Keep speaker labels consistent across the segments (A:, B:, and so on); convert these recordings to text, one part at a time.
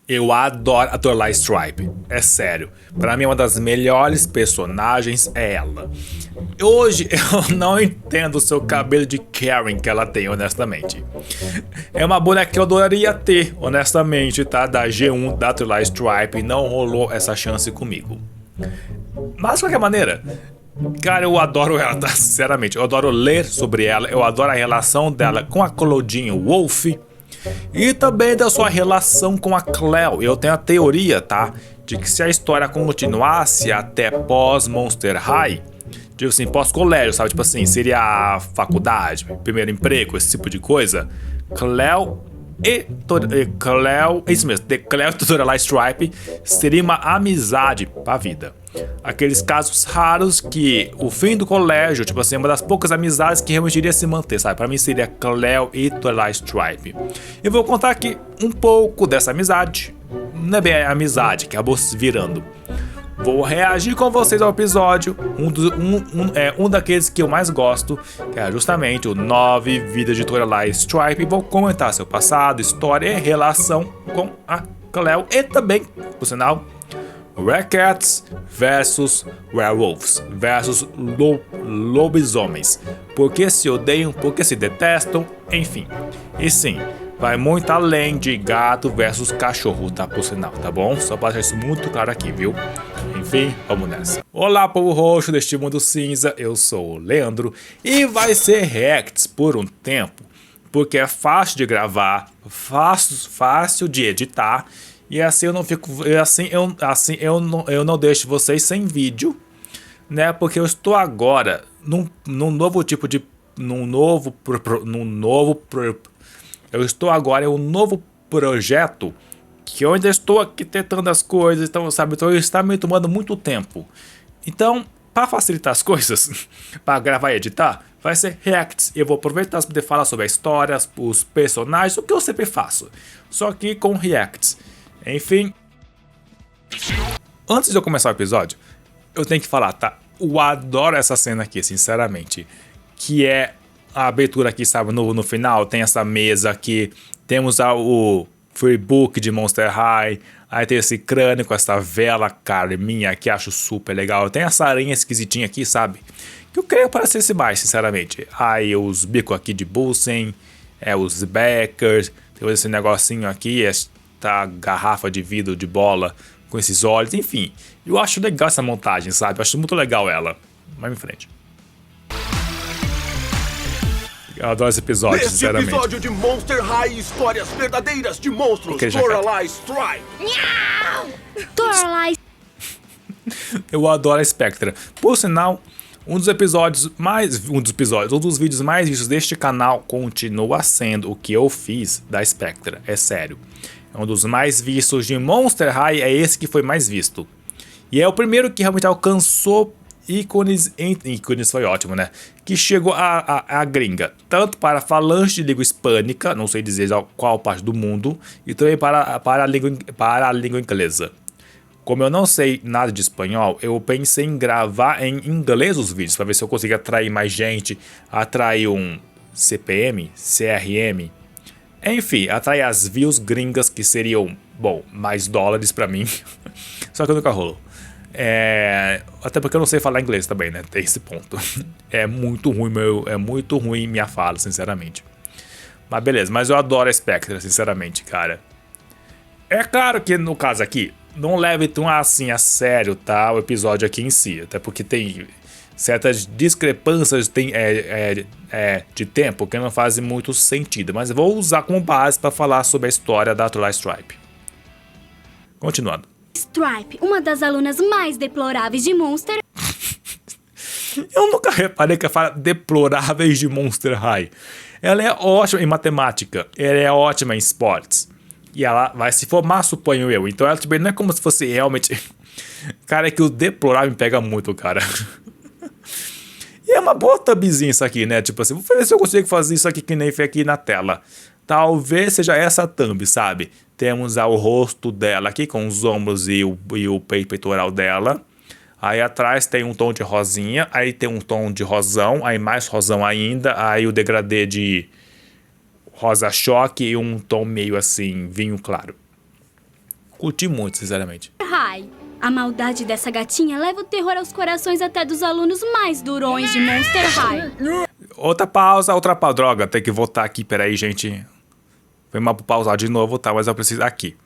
A: Eu adoro a Lorelai Stripe, é sério. Pra mim, uma das melhores personagens é ela. Hoje eu não entendo o seu cabelo de Karen que ela tem, honestamente. É uma boneca que eu adoraria ter, honestamente, tá? Da G1 da Lorelai Stripe, não rolou essa chance comigo. Mas de qualquer maneira, cara, eu adoro ela, tá? Sinceramente, eu adoro ler sobre ela, eu adoro a relação dela com a Claudine Wolfe. E também da sua relação com a Cleo. Eu tenho a teoria, tá? De que se a história continuasse até pós-Monster High, tipo assim, pós-colégio, sabe? Tipo assim, seria a faculdade, primeiro emprego, esse tipo de coisa. Cleo e isso mesmo, Cleo e Lorelai Stripe seria uma amizade pra vida. Aqueles casos raros que o fim do colégio, tipo assim, uma das poucas amizades que realmente iria se manter, sabe? Pra mim seria Cleo e Lorelai Stripe. Eu vou contar aqui um pouco dessa amizade. Não é bem a amizade que acabou se virando. Vou reagir com vocês ao episódio, um daqueles que eu mais gosto, que é justamente o 9 Vidas de Lorelai Stripe. Vou comentar seu passado, história e relação com a Cleo e também, por sinal, Werecats versus Werewolves versus lobisomens. Porque se odeiam, porque se detestam, enfim. E sim, vai muito além de gato versus cachorro, tá? Por sinal, tá bom? Só pra deixar isso muito claro aqui, viu? Enfim, vamos nessa. Olá, povo roxo deste mundo cinza, eu sou o Leandro e vai ser reacts por um tempo, porque é fácil de gravar, fácil de editar e assim eu não fico, eu não deixo vocês sem vídeo, né? Porque eu estou agora eu estou agora em um novo projeto que eu ainda estou aqui tentando as coisas, então, sabe, então está me tomando muito tempo. Então, para facilitar as coisas, para gravar e editar, vai ser reacts. Eu vou aproveitar para poder falar sobre a história, os personagens, o que eu sempre faço, só que com reacts. Enfim, antes de eu começar o episódio, eu tenho que falar, tá? Eu adoro essa cena aqui, sinceramente, que é a abertura aqui, sabe, no final, tem essa mesa aqui, temos o Freebook de Monster High, aí tem esse crânio com essa vela carminha que acho super legal, tem essa aranha esquisitinha aqui, sabe, que eu creio parecesse mais, sinceramente. Aí os bicos aqui de Bulsen, os Backers, tem esse negocinho aqui, esta garrafa de vidro de bola com esses olhos, enfim, eu acho legal essa montagem, sabe, eu acho muito legal ela. Vai em frente. Eu adoro esse episódio,
B: neste
A: sinceramente.
B: Episódio de Monster High, histórias verdadeiras de monstros. Lorelai Stripe.
C: Lorelai.
A: Eu adoro a Spectra. Por sinal, um dos vídeos mais vistos deste canal continua sendo o que eu fiz da Spectra. É sério. É um dos mais vistos de Monster High, é esse que foi mais visto. E é o primeiro que realmente alcançou ícones foi ótimo, né? Que chegou a gringa, tanto para falantes de língua hispânica, não sei dizer qual parte do mundo, e também para a língua inglesa. Como eu não sei nada de espanhol, eu pensei em gravar em inglês os vídeos, para ver se eu conseguia atrair mais gente, atrair um CPM, CRM, enfim, atrair as views gringas que seriam, bom, mais dólares para mim, só que nunca rolou. Até porque eu não sei falar inglês também, né? Tem esse ponto. É muito ruim minha fala, sinceramente. Mas beleza, mas eu adoro a Spectra, sinceramente, cara. É claro que no caso aqui, não leve tão assim a sério, tá? O episódio aqui em si, até porque tem certas discrepâncias de tempo que não fazem muito sentido. Mas eu vou usar como base para falar sobre a história da Lorelai Stripe. Continuando.
C: Stripe, uma das alunas mais deploráveis de Monster.
A: Eu nunca reparei que ela fala deploráveis de Monster High. Ela é ótima em matemática, ela é ótima em esportes. E ela vai se formar, suponho eu. Então ela também não é como se fosse realmente... Cara, é que o deplorável me pega muito, cara. E é uma boa thumbzinha isso aqui, né? Tipo assim, vou ver se eu consigo fazer isso aqui que nem foi aqui na tela. Talvez seja essa thumb, sabe? Temos o rosto dela aqui com os ombros e o peitoral dela. Aí atrás tem um tom de rosinha, aí tem um tom de rosão, aí mais rosão ainda, aí o degradê de rosa choque e um tom meio assim, vinho claro. Curti muito, sinceramente.
C: High. A maldade dessa gatinha leva o terror aos corações até dos alunos mais durões de Monster High.
A: Outra pausa. Droga, tem que voltar aqui, peraí, gente. Foi mal pra pausar de novo, tá? Mas eu preciso aqui.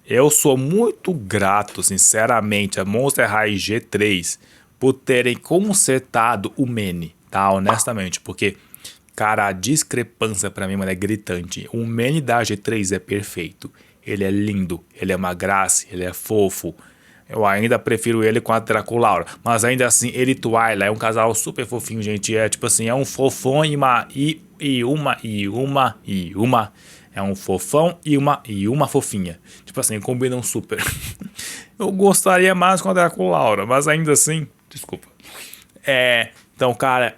A: Eu sou muito grato, sinceramente, a Monster High G3 por terem consertado o Manny, tá? Honestamente, porque, cara, a discrepância pra mim, mano, é gritante. O Manny da G3 é perfeito. Ele é lindo, ele é uma graça, ele é fofo. Eu ainda prefiro ele com a Draculaura. Mas ainda assim, ele e Twyla é um casal super fofinho, gente. É tipo assim, é um fofão e uma. É um fofão e uma fofinha. Tipo assim, combinam super. Eu gostaria mais com a Draculaura, mas ainda assim, desculpa. Então, cara,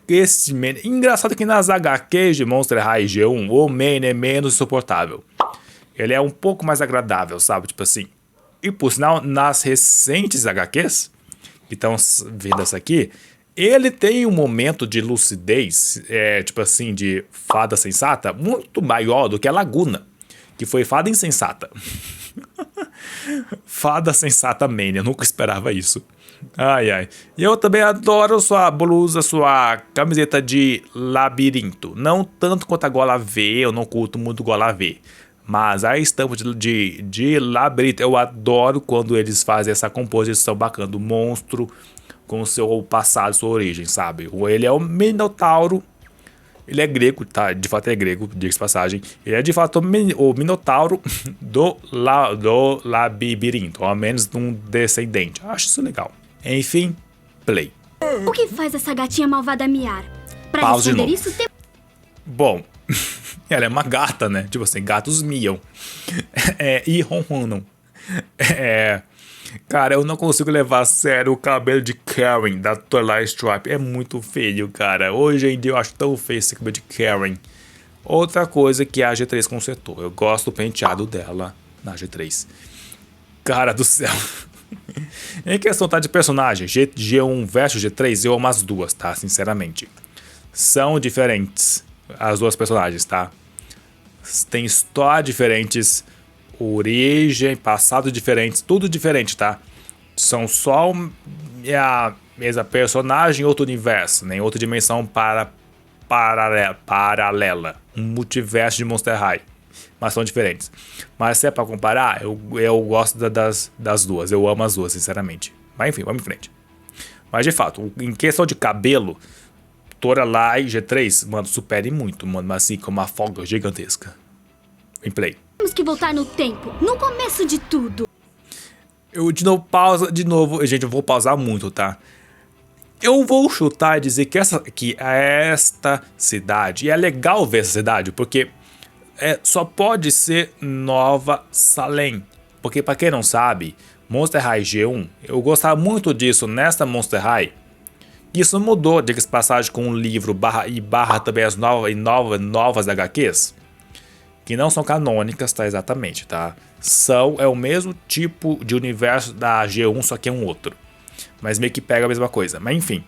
A: esse Man... Engraçado que nas HQs de Monster High G1, o Man é menos insuportável. Ele é um pouco mais agradável, sabe? Tipo assim. E por sinal, nas recentes HQs, que estão vendo essa aqui, ele tem um momento de lucidez, tipo assim, de fada sensata, muito maior do que a Laguna, que foi fada insensata. Fada sensata Mania, eu nunca esperava isso. Ai, ai. E eu também adoro sua blusa, sua camiseta de labirinto. Não tanto quanto a gola V, eu não curto muito gola V. Mas a estampa de labirinto, eu adoro quando eles fazem essa composição bacana do monstro com o seu passado, sua origem, sabe? Ele é o Minotauro, ele é grego, tá? De fato é grego, diga-se passagem. Ele é de fato o Minotauro do labirinto, ou ao menos um descendente. Acho isso legal. Enfim, play.
C: O que faz essa gatinha malvada miar? Pra
A: Pause
C: responder isso,
A: Bom, ela é uma gata, né? Tipo assim, gatos miam. E ronronam. Cara, eu não consigo levar a sério o cabelo de Karen, da Twilight Stripe. É muito feio, cara. Hoje em dia eu acho tão feio esse cabelo de Karen. Outra coisa que a G3 consertou. Eu gosto do penteado dela na G3. Cara do céu. Em questão tá de personagem, G1 versus G3, eu amo as duas, tá? Sinceramente. São diferentes as duas personagens, tá? Tem histórias diferentes, origem, passado diferentes, tudo diferente, tá? São só a mesma personagem em outro universo, nem outra dimensão paralela, um multiverso de Monster High, mas são diferentes. Mas se é pra comparar, eu gosto das duas, eu amo as duas, sinceramente. Mas enfim, vamos em frente. Mas de fato, em questão de cabelo, Toralei G3, mano, supere muito, mano, mas assim, com uma folga gigantesca. Em play.
C: temos que voltar no tempo, no começo de tudo.
A: Eu de novo, pausa, de novo, gente, eu vou pausar muito, tá? Eu vou chutar e dizer que esta cidade, e é legal ver essa cidade, porque só pode ser Nova Salem. Porque pra quem não sabe, Monster High G1, eu gostava muito disso nesta Monster High. Isso mudou, diga-se passagem, com um livro barra também as novas HQs, que não são canônicas, tá? Exatamente, tá? É o mesmo tipo de universo da G1, só que é um outro. Mas meio que pega a mesma coisa. Mas enfim.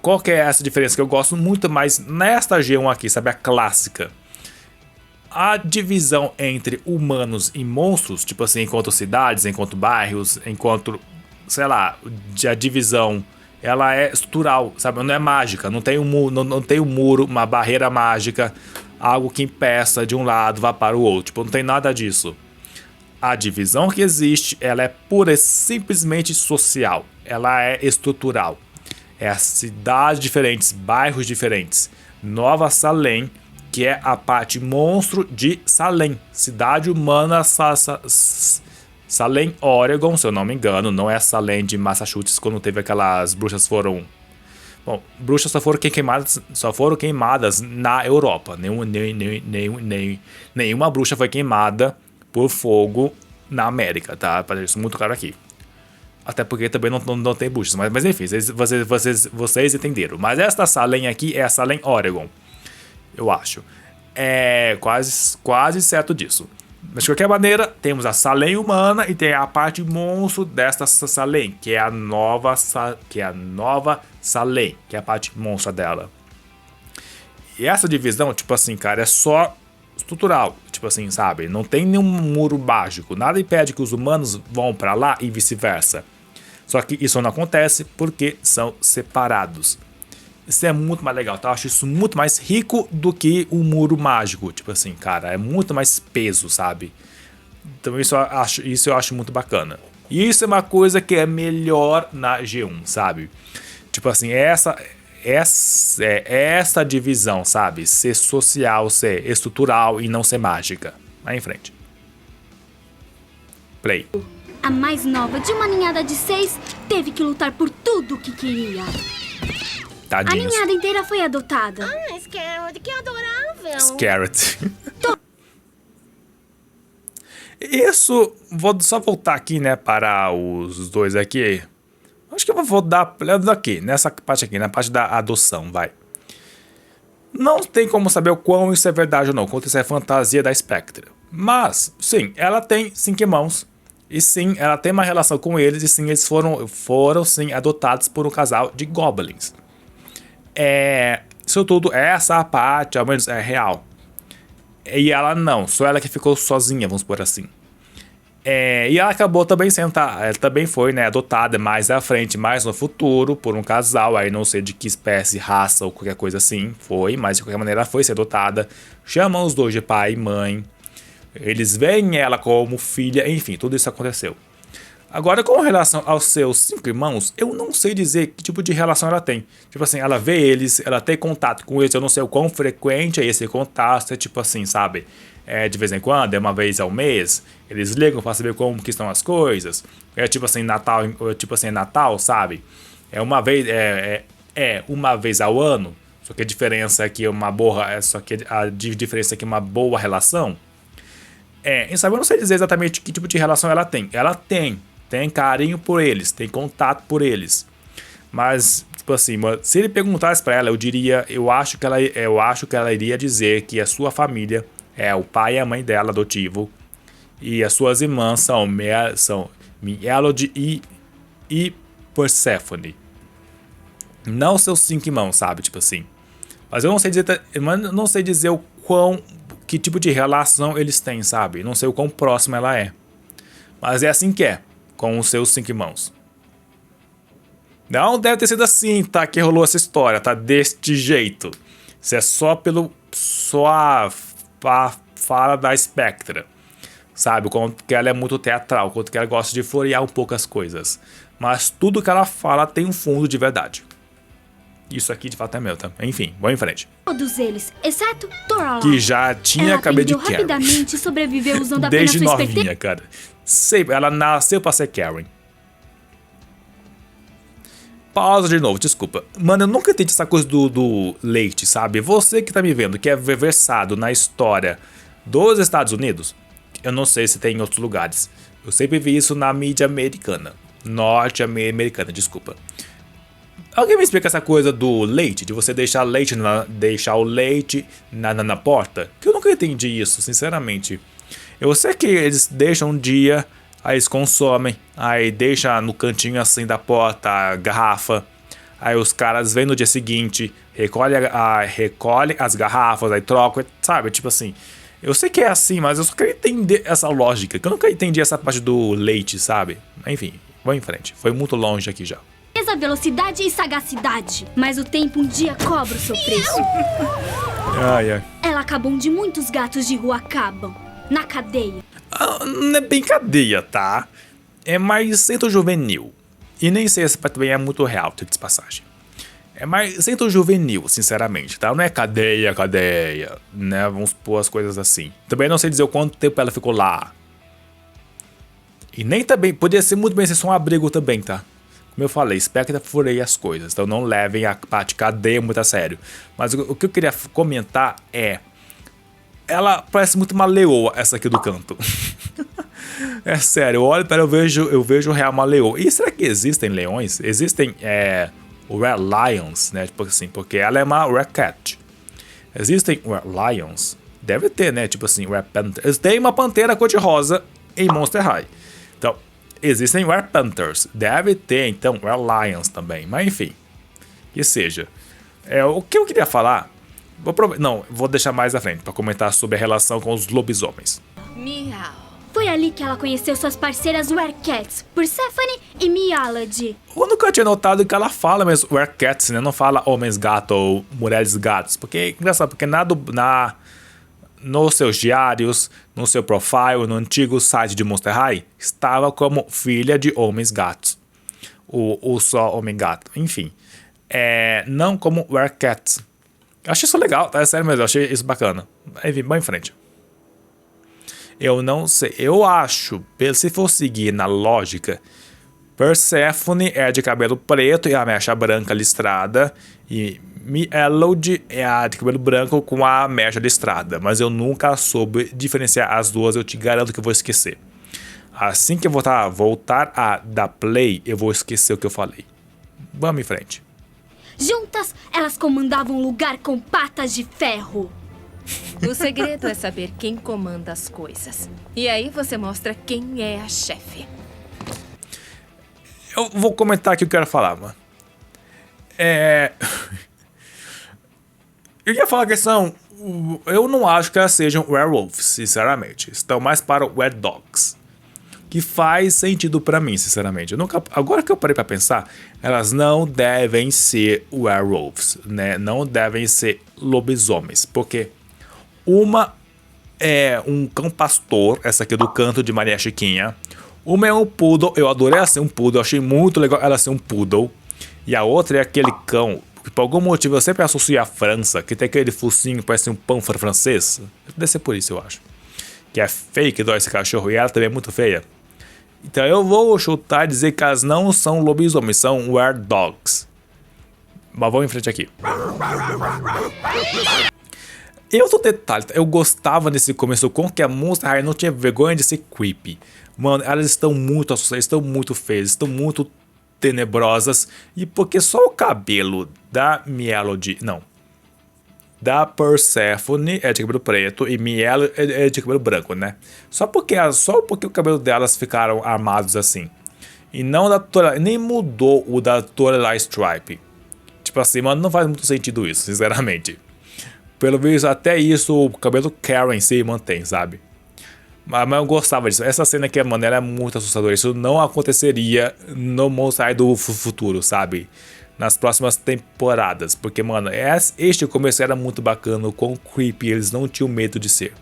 A: Qual que é essa diferença que eu gosto muito mais nesta G1 aqui, sabe? A clássica. A divisão entre humanos e monstros, tipo assim, enquanto cidades, enquanto bairros, enquanto, sei lá, a divisão, ela é estrutural, sabe? Não é mágica, não tem um muro, uma barreira mágica, algo que impeça de um lado vá para o outro, tipo, não tem nada disso. A divisão que existe, ela é pura e simplesmente social, ela é estrutural. É cidades diferentes, bairros diferentes. Nova Salem, que é a parte monstro de Salem, cidade humana Salem, Oregon, se eu não me engano, não é Salem de Massachusetts, quando teve aquelas bruxas foram... Bom, bruxas só foram queimadas na Europa. Nenhuma bruxa foi queimada por fogo na América, tá? Para isso muito claro aqui. Até porque também não tem bruxas, mas enfim, vocês entenderam. Mas esta Salem aqui é a Salem, Oregon, eu acho. É quase certo disso. Mas de qualquer maneira, temos a Salem humana e tem a parte monstro desta Salem, que é a nova Salem, que é a parte monstra dela. E essa divisão, tipo assim, cara, é só estrutural, tipo assim, sabe? Não tem nenhum muro mágico, nada impede que os humanos vão pra lá e vice-versa. Só que isso não acontece porque são separados. Isso é muito mais legal, tá? Eu acho isso muito mais rico do que um muro mágico, tipo assim, cara, é muito mais peso, sabe? Então isso eu acho muito bacana. E isso é uma coisa que é melhor na G1, sabe? Tipo assim, essa divisão, sabe? Ser social, ser estrutural e não ser mágica. Vai em frente. Play.
C: A mais nova de uma ninhada de 6 teve que lutar por tudo o que queria.
A: Tadinhos.
C: A ninhada inteira foi adotada.
D: Ah, Scarlet, que adorável.
A: Scarlet. Isso, vou só voltar aqui, né, para os dois aqui. Acho que eu vou dar aqui, nessa parte aqui, na parte da adoção, vai. Não tem como saber o quão isso é verdade ou não, quanto isso é fantasia da Spectre. Mas, sim, ela tem 5 irmãos. E sim, ela tem uma relação com eles. E sim, eles foram sim, adotados por um casal de goblins. Isso tudo, essa parte, ao menos, é real. E ela não, só ela que ficou sozinha, vamos por assim. E ela acabou também sendo, ela também foi, né, adotada mais à frente, mais no futuro, por um casal, aí não sei de que espécie, raça ou qualquer coisa assim, foi, mas de qualquer maneira ela foi ser adotada. Chamam os dois de pai e mãe, eles veem ela como filha, enfim, tudo isso aconteceu. Agora, com relação aos seus 5 irmãos, eu não sei dizer que tipo de relação ela tem. Tipo assim, ela vê eles, ela tem contato com eles, eu não sei o quão frequente é esse contato, é tipo assim, sabe? De vez em quando, é uma vez ao mês, eles ligam pra saber como que estão as coisas. É tipo assim, Natal, sabe? Uma vez ao ano, só que a diferença é que a diferença é que uma boa relação. Sabe, eu não sei dizer exatamente que tipo de relação ela tem. Ela tem carinho por eles, tem contato por eles. Mas, tipo assim, se ele perguntasse pra ela, eu acho que ela iria dizer que a sua família é o pai e a mãe dela, adotivo, e as suas irmãs são Melody e Persephone. Não seus 5 irmãos, sabe, tipo assim. Mas eu não sei dizer que tipo de relação eles têm, sabe? Não sei o quão próximo ela é. Mas é assim que é, com os seus 5 irmãos. Não deve ter sido assim, tá? Que rolou essa história, tá? Deste jeito. Isso é só a fala da Spectra. Sabe? Quanto que ela é muito teatral, quanto que ela gosta de florear um pouco as coisas. Mas tudo que ela fala tem um fundo de verdade. Isso aqui de fato é meu, tá? Enfim, vamos em frente.
C: Todos eles, exceto Toralá.
A: Que já tinha cabelo de Karen.
C: Rapidamente sobreviveu usando apenas
A: Desde
C: sua
A: novinha, cara. Ela nasceu pra ser Karen. Pausa de novo, desculpa. Mano, eu nunca entendi essa coisa do leite, sabe? Você que tá me vendo, que é versado na história dos Estados Unidos, eu não sei se tem em outros lugares. Eu sempre vi isso na mídia americana. Norte-americana, desculpa. Alguém me explica essa coisa do leite? De você deixar o leite na porta? Que eu nunca entendi isso, sinceramente. Eu sei que eles deixam um dia, aí eles consomem, aí deixa no cantinho assim da porta a garrafa. Aí os caras vêm no dia seguinte, recolhe as garrafas, aí trocam, sabe? Tipo assim, eu sei que é assim, mas eu só queria entender essa lógica, que eu nunca entendi essa parte do leite, sabe? Enfim, vamos em frente. Foi muito longe aqui já.
C: Velocidade e sagacidade. Mas o tempo um dia cobra o seu preço. Ela acabou onde muitos gatos de rua acabam. Na cadeia.
A: Não é bem cadeia, tá? É mais centro juvenil. E nem sei se também é muito real, tem de passagem. É mais centro juvenil, sinceramente, tá? Não é cadeia, né? Vamos pôr as coisas assim. Também não sei dizer o quanto tempo ela ficou lá. E nem também, poderia ser muito bem ser só um abrigo também, tá? Como eu falei, Spectre floreia as coisas, então não levem a parte cadeia muito a sério. Mas o que eu queria comentar é... Ela parece muito uma leoa, essa aqui do canto. É sério, eu olho para ela, eu vejo real uma leoa. E será que existem leões? Existem Red Lions, né? Tipo assim, porque ela é uma Red Cat. Existem Red Lions? Deve ter, né? Tipo assim, Red Panther. Tem uma pantera cor-de-rosa em Monster High. Então... Existem Red Panthers, deve ter então Red Lions também, mas enfim, que seja. O que eu queria falar Vou deixar mais à frente pra comentar sobre a relação com os lobisomens.
E: Miau.
C: Foi ali que ela conheceu suas parceiras Werecats, Persephone e Mialad.
A: Eu nunca tinha notado que ela fala mesmo Werecats, né? Não fala homens-gato ou mulheres-gatos. Porque é engraçado, porque nos seus diários, no seu profile, no antigo site de Monster High, estava como filha de homens-gatos. Ou só homem-gato, enfim. Não como Werecats. Eu achei isso legal, tá? É sério mesmo, eu achei isso bacana. Enfim, vamos em frente. Eu não sei, eu acho, se for seguir na lógica, Persephone é de cabelo preto e a mecha branca listrada, e Mialad é a de cabelo branco com a mecha listrada, mas eu nunca soube diferenciar as duas, eu te garanto que eu vou esquecer. Assim que eu voltar a dar play, eu vou esquecer o que eu falei. Vamos em frente.
C: Juntas, elas comandavam um lugar com patas de ferro.
E: O segredo é saber quem comanda as coisas. E aí você mostra quem é a chefe.
A: Eu vou comentar aqui o que eu quero falar, mano. Eu ia falar que são... Eu não acho que elas sejam werewolves, sinceramente. Estão mais para Were Dogs. Que faz sentido pra mim, sinceramente. Agora que eu parei pra pensar, elas não devem ser werewolves, né? Não devem ser lobisomens. Porque uma é um cão pastor, essa aqui do Canto de Maria Chiquinha. Uma é um poodle, eu adorei ela ser um poodle, eu achei muito legal ela ser um poodle. E a outra é aquele cão, que por algum motivo eu sempre associo à França, que tem aquele focinho, parece um pão francês. Deve ser por isso, eu acho. Que é fake, dói esse cachorro, e ela também é muito feia. Então eu vou chutar e dizer que elas não são lobisomens, são were dogs. Mas vamos em frente aqui. E outro detalhe, eu gostava nesse começo com que a Monster High não tinha vergonha de ser creepy. Mano, elas estão muito assustadas, estão muito feias, estão muito tenebrosas. E porque só o cabelo da Mialad, não, da Persephone é de cabelo preto e Mialad é de cabelo branco, né? Só porque o cabelo delas ficaram armados assim. E não da nem mudou o da Lorelai Stripe. Tipo assim, mano, não faz muito sentido isso, sinceramente. Pelo visto, até isso, o cabelo Karen se mantém, sabe? Mas eu gostava disso. Essa cena aqui, mano, ela é muito assustadora. Isso não aconteceria no Monster High do futuro, sabe? Nas próximas temporadas. Porque, mano, este começo era muito bacana. O quão creepy eles não tinham medo de ser.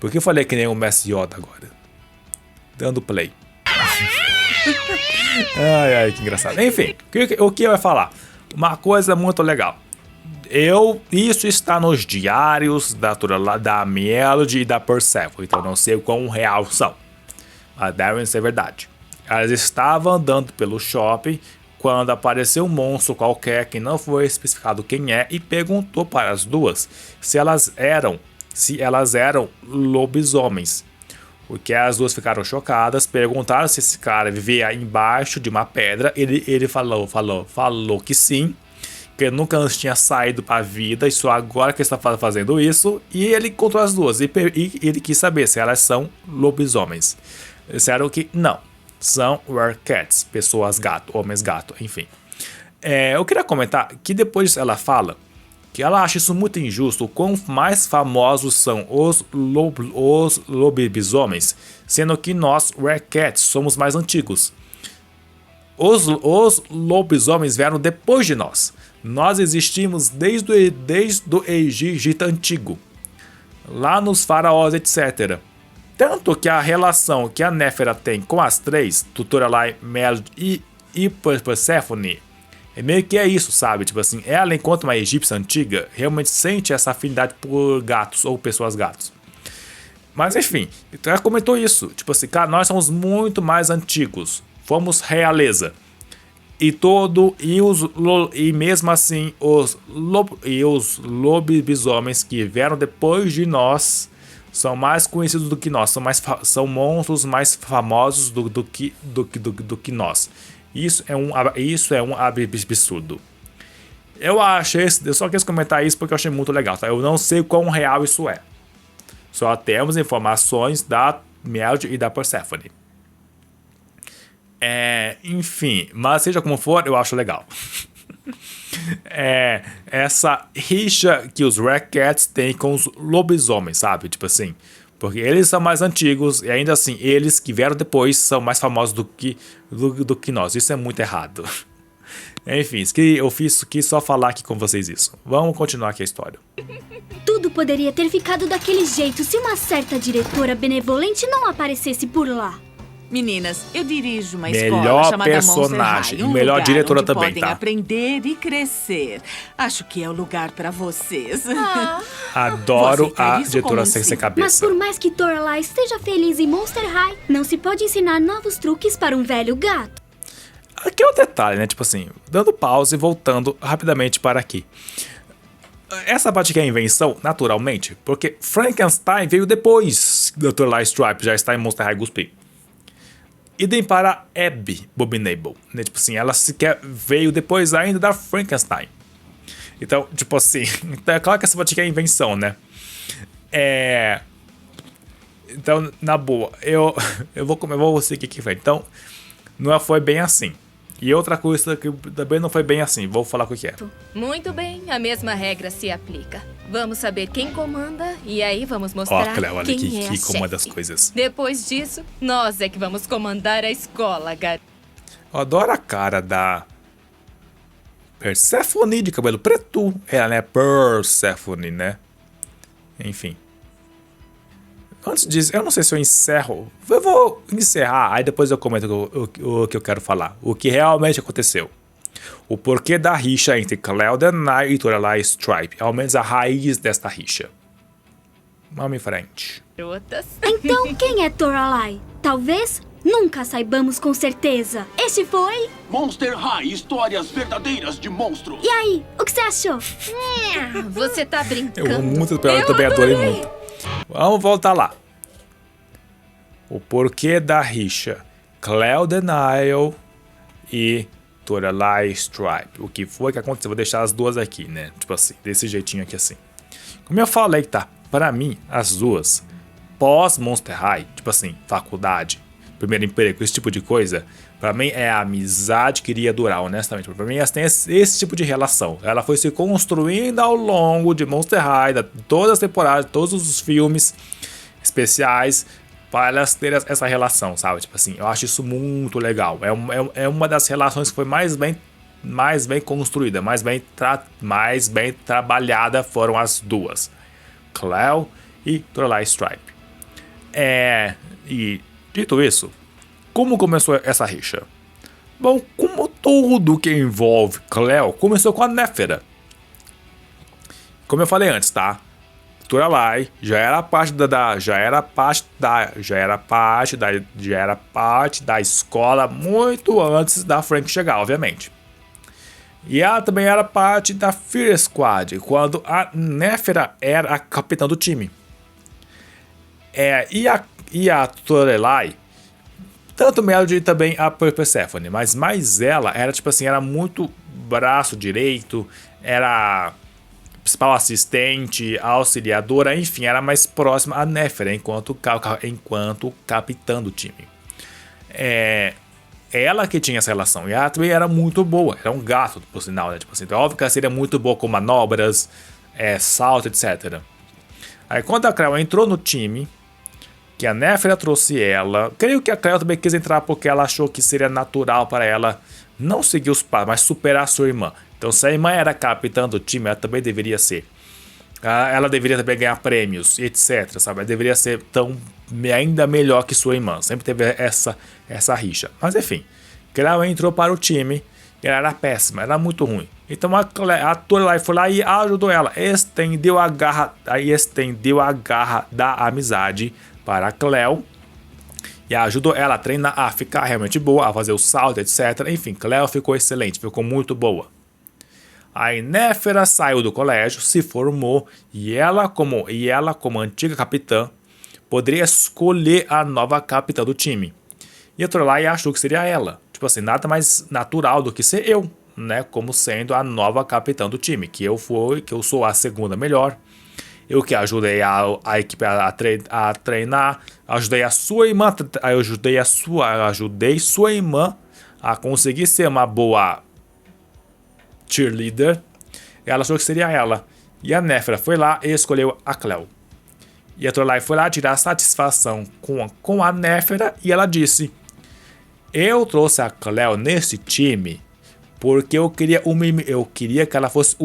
A: Por que eu falei que nem o Messi Yoda agora? Dando play. Ai, que engraçado. Enfim, o que eu ia falar? Uma coisa muito legal. Isso está nos diários da Mialad e da Persephone, então não sei o quão real são, mas devem ser verdade. Elas estavam andando pelo shopping quando apareceu um monstro qualquer que não foi especificado quem é e perguntou para as duas se elas eram lobisomens. O que as duas ficaram chocadas, perguntaram se esse cara vivia embaixo de uma pedra. Ele falou que sim. Que ele nunca antes tinha saído para a vida e só agora que ele está fazendo isso. E ele encontrou as duas e ele quis saber se elas são lobisomens. Disseram que não, são werecats, pessoas gato, homens gato, enfim. Eu queria comentar que depois disso ela fala que ela acha isso muito injusto, o quão mais famosos são os lobisomens, sendo que nós, werecats, somos mais antigos. Os lobisomens vieram depois de nós. Nós existimos desde o Egito Antigo, lá nos faraós, etc. Tanto que a relação que a Néfera tem com as três, Lorelai, Mialad e Persephone, meio que é isso, sabe? Tipo assim, ela, enquanto uma egípcia antiga, realmente sente essa afinidade por gatos ou pessoas gatos. Mas enfim, então ela comentou isso. Tipo assim, cara, nós somos muito mais antigos. Fomos realeza. E mesmo assim, os lobisomens que vieram depois de nós são mais conhecidos do que nós. São monstros mais famosos do que nós. Isso é um absurdo. Eu só quis comentar isso porque eu achei muito legal, tá? Eu não sei quão real isso é. Só temos informações da Mialad e da Persephone. Enfim, mas seja como for, eu acho legal. essa rixa que os Rockettes têm com os lobisomens, sabe? Tipo assim, porque eles são mais antigos e ainda assim, eles que vieram depois são mais famosos do que nós. Isso é muito errado. Enfim, eu quis só falar aqui com vocês isso. Vamos continuar aqui a história.
C: Tudo poderia ter ficado daquele jeito se uma certa diretora benevolente não aparecesse por lá.
F: Meninas, eu dirijo uma
A: Melhor
F: escola chamada
A: personagem,
F: Monster High,
A: melhor
F: lugar
A: diretora
F: onde
A: também,
F: podem
A: tá?
F: aprender e crescer. Acho que é o lugar pra vocês.
A: Adoro
F: Você quer
A: a
F: isso
A: diretora
F: como
A: sem
F: sim?
C: Mas
A: cabeça.
C: por mais que Toralai esteja feliz em Monster High, não se pode ensinar novos truques para um velho gato.
A: Aqui é o detalhe, né? Tipo assim, dando pausa e voltando rapidamente para aqui. Essa parte aqui é a invenção, naturalmente, porque Frankenstein veio depois do Dr. Light Stripe, já está em Monster High Guspi. Idem para Abby Abominable, né? Tipo assim, ela sequer veio depois ainda da Frankenstein. Então, tipo assim, é claro que essa parte aqui é a invenção, né? Então, na boa, eu vou seguir aqui, velho. Então, não foi bem assim. E outra coisa que também não foi bem assim, vou falar o que é.
E: Muito bem, a mesma regra se aplica. Vamos saber quem comanda e aí vamos
A: Ó,
E: mostrar
A: Cleo, olha
E: quem
A: aqui,
E: é a
A: que comanda as
E: chefe.
A: coisas.
E: Depois disso, nós é que vamos comandar a escola, garoto.
A: Eu adoro a cara da Persephone de cabelo preto. Ela, né? Persephone, né? Enfim. Antes disso, eu não sei se eu encerro. Eu vou encerrar, aí depois eu comento o que eu quero falar. O que realmente aconteceu. O porquê da rixa entre Cleo Denai e Toralai Stripe. Ao menos a raiz desta rixa. Vamos em frente.
E: Garotas.
C: Então, quem é Toralai? Talvez nunca saibamos com certeza. Este foi...
B: Monster High, histórias verdadeiras de monstros.
C: E aí, o que você achou?
E: Você tá brincando.
A: Eu amo muito, eu também adorei muito. Vamos voltar lá. O porquê da rixa. Cleo Denial e Toralai Stripe. O que foi que aconteceu? Vou deixar as duas aqui, né? Tipo assim, desse jeitinho aqui assim. Como eu falei, tá? Pra mim, as duas, pós Monster High, tipo assim, faculdade, primeiro emprego, esse tipo de coisa, pra mim é a amizade que iria durar, honestamente. Pra mim elas têm esse tipo de relação. Ela foi se construindo ao longo de Monster High, todas as temporadas, todos os filmes especiais, para elas terem essa relação, sabe? Tipo assim, eu acho isso muito legal. É uma das relações que foi mais bem construída, mais bem trabalhada foram as duas. Cleo e Toralai Stripe. E dito isso, como começou essa rixa? Bom, como tudo que envolve Cleo, começou com a Néfera. Como eu falei antes, tá? Toralai já era parte da escola muito antes da Frank chegar, obviamente. E ela também era parte da Fear Squad, quando a Néfera era a capitã do time. E a Toralai, tanto Melody também a Persephone, mas mais ela era tipo assim, era muito braço direito, era principal assistente, auxiliadora, enfim, era mais próxima a Néfera enquanto capitã do time. Ela que tinha essa relação. E ela também era muito boa. Era um gato, por sinal, né? Tipo assim, então, óbvio que ela seria muito boa com manobras, salto, etc. Aí quando a Cleo entrou no time, que a Néfera trouxe ela, creio que a Cleo também quis entrar porque ela achou que seria natural para ela não seguir os passos, mas superar a sua irmã. Então se a irmã era capitã do time, ela também deveria ser. Ela deveria também ganhar prêmios, etc, sabe? Ela deveria ser ainda melhor que sua irmã. Sempre teve essa rixa. Mas enfim, Cleo entrou para o time e ela era péssima, era muito ruim. Então a Toralai foi lá e ajudou ela. Estendeu a garra da amizade para a Cleo. E ajudou ela a treinar, a ficar realmente boa, a fazer o salto, etc. Enfim, Cleo ficou excelente, ficou muito boa. Aí Néfera saiu do colégio, se formou e ela como antiga capitã poderia escolher a nova capitã do time. E a Toralai achou que seria ela. Tipo assim, nada mais natural do que ser eu, né? Como sendo a nova capitã do time, que eu sou a segunda melhor. Eu que ajudei a equipe a treinar, ajudei sua irmã a conseguir ser uma boa cheerleader. Ela achou que seria ela. E a Néfera foi lá e escolheu a Cleo. E a Toralai foi lá tirar satisfação com a Néfera e ela disse: eu trouxe a Cleo nesse time porque eu queria que ela fosse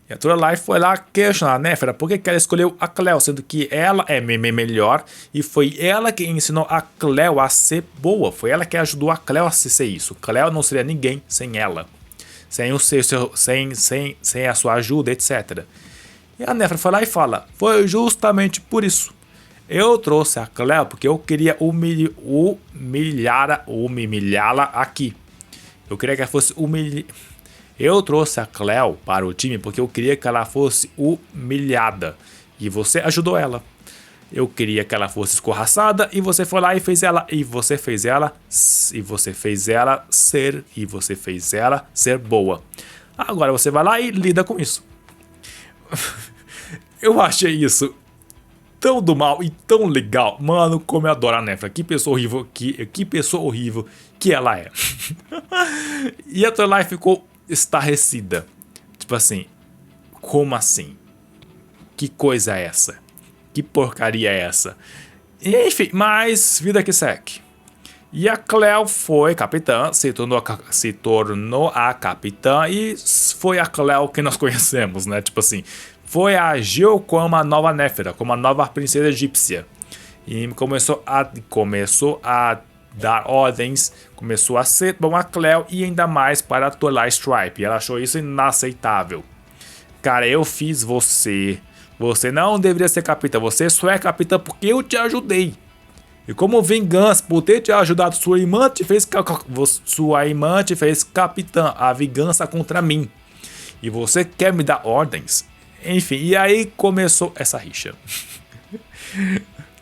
A: E a Toralai foi lá questionar a Néfera por que ela escolheu a Cleo, sendo que ela é melhor e foi ela que ensinou a Cleo a ser boa. Foi ela que ajudou a Cleo a ser isso. Cleo não seria ninguém sem ela, sem a sua ajuda, etc. E a Néfera foi lá e fala: foi justamente por isso. Eu trouxe a Cleo porque eu queria humilhá-la aqui. Eu queria que ela fosse Eu trouxe a Cleo para o time porque eu queria que ela fosse humilhada. E você ajudou ela. Eu queria que ela fosse escorraçada e você foi lá e fez ela. E você fez ela ser boa. Agora você vai lá e lida com isso. Eu achei isso tão do mal e tão legal. Mano, como eu adoro a Néfera. Que pessoa horrível que ela é. E a Toralai ficou estarrecida. Tipo assim, como assim? Que coisa é essa? Que porcaria é essa? Enfim, mas vida que segue. E a Cleo foi capitã, se tornou a capitã e foi a Cleo que nós conhecemos, né? Tipo assim, agiu como a nova Néfera, como a nova princesa egípcia. E começou a dar ordens, começou a ser bom a Cleo e ainda mais para a Toralai Stripe. Ela achou isso inaceitável. Cara, eu fiz você. Você não deveria ser capitã. Você só é capitã porque eu te ajudei. E como vingança por ter te ajudado, sua irmã te fez capitã. A vingança contra mim. E você quer me dar ordens? Enfim, e aí começou essa rixa.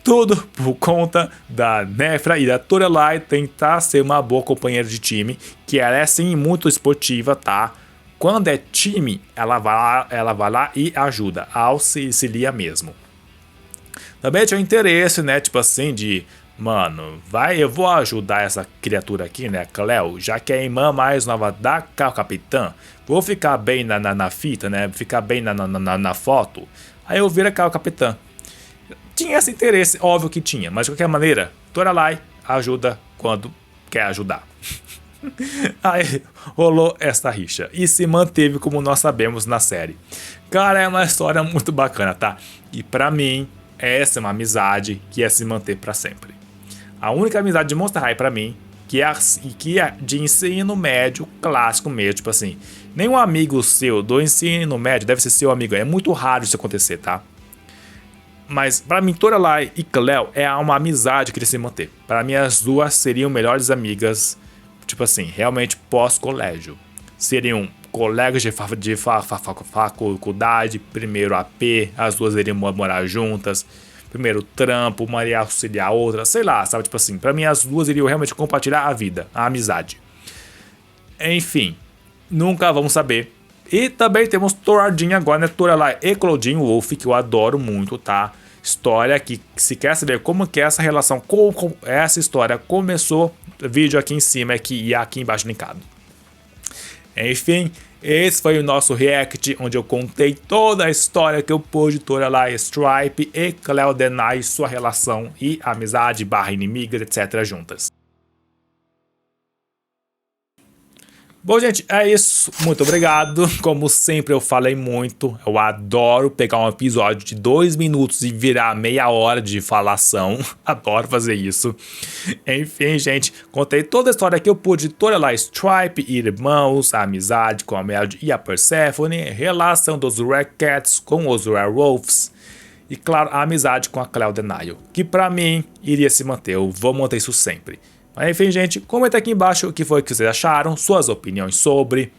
A: Tudo por conta da Néfera e da Toralai tentar ser uma boa companheira de time, que ela é sim muito esportiva, tá? Quando é time, ela vai lá e ajuda, auxilia mesmo. Também tinha interesse, né, tipo assim, de, mano, eu vou ajudar essa criatura aqui, né, Cleo, já que é a irmã mais nova da capitã, vou ficar bem na fita, né, ficar bem na foto, aí eu viro a capitã. Tinha esse interesse, óbvio que tinha, mas de qualquer maneira, Toralai ajuda quando quer ajudar. Aí rolou essa rixa e se manteve como nós sabemos na série. Cara, é uma história muito bacana, tá? E pra mim, essa é uma amizade que ia se manter pra sempre. A única amizade de Monster High pra mim, que é de ensino médio clássico mesmo, tipo assim, nenhum amigo seu do ensino médio deve ser seu amigo, é muito raro isso acontecer, tá? Mas pra mim, Toralai e Cleo é uma amizade que ia se manter. Pra mim, as duas seriam melhores amigas, tipo assim, realmente pós-colégio. Seriam colegas de faculdade, primeiro AP, as duas iriam morar juntas, primeiro trampo, uma iria auxiliar a outra, sei lá, sabe? Tipo assim, pra mim as duas iriam realmente compartilhar a vida, a amizade. Enfim, nunca vamos saber. E também temos Toradinha agora, né? Toralai e Claudine Wolf, que eu adoro muito, tá? História que, se quer saber como que é essa relação, com essa história começou, vídeo aqui em cima e aqui embaixo linkado. Enfim, esse foi o nosso react, onde eu contei toda a história que eu pude de Toralai Stripe e Cleo Denai, sua relação e amizade / inimiga, etc. juntas. Bom, gente, é isso. Muito obrigado. Como sempre, eu falei muito. Eu adoro pegar um episódio de 2 minutos e virar meia hora de falação. Adoro fazer isso. Enfim, gente, contei toda a história que eu pude de Toralai Stripe, irmãos, a amizade com a Melody e a Persephone, relação dos Rare Cats com os Rare Wolves e, claro, a amizade com a Cleo Denai, que pra mim iria se manter. Eu vou manter isso sempre. Mas enfim, gente, comenta aqui embaixo o que foi que vocês acharam, suas opiniões sobre.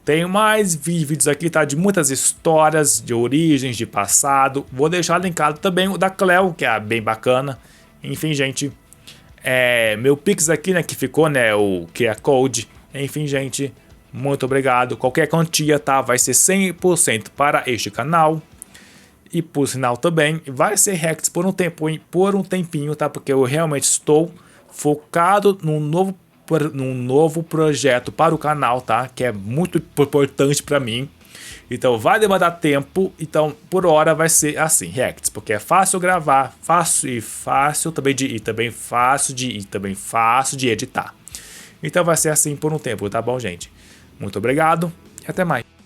A: Tenho mais vídeos aqui, tá? De muitas histórias, de origens, de passado. Vou deixar linkado também o da Cleo, que é bem bacana. Enfim, gente, meu Pix aqui, né, que ficou, né, o QR Code. Enfim, gente, muito obrigado. Qualquer quantia, tá? Vai ser 100% para este canal. E por sinal também, vai ser reacts por um tempinho, tá? Porque eu realmente estou focado num novo projeto para o canal, tá? Que é muito importante para mim. Então vai demandar tempo, então por hora vai ser assim, reacts, porque é fácil gravar, fácil também de editar. Então vai ser assim por um tempo, tá bom, gente? Muito obrigado e até mais.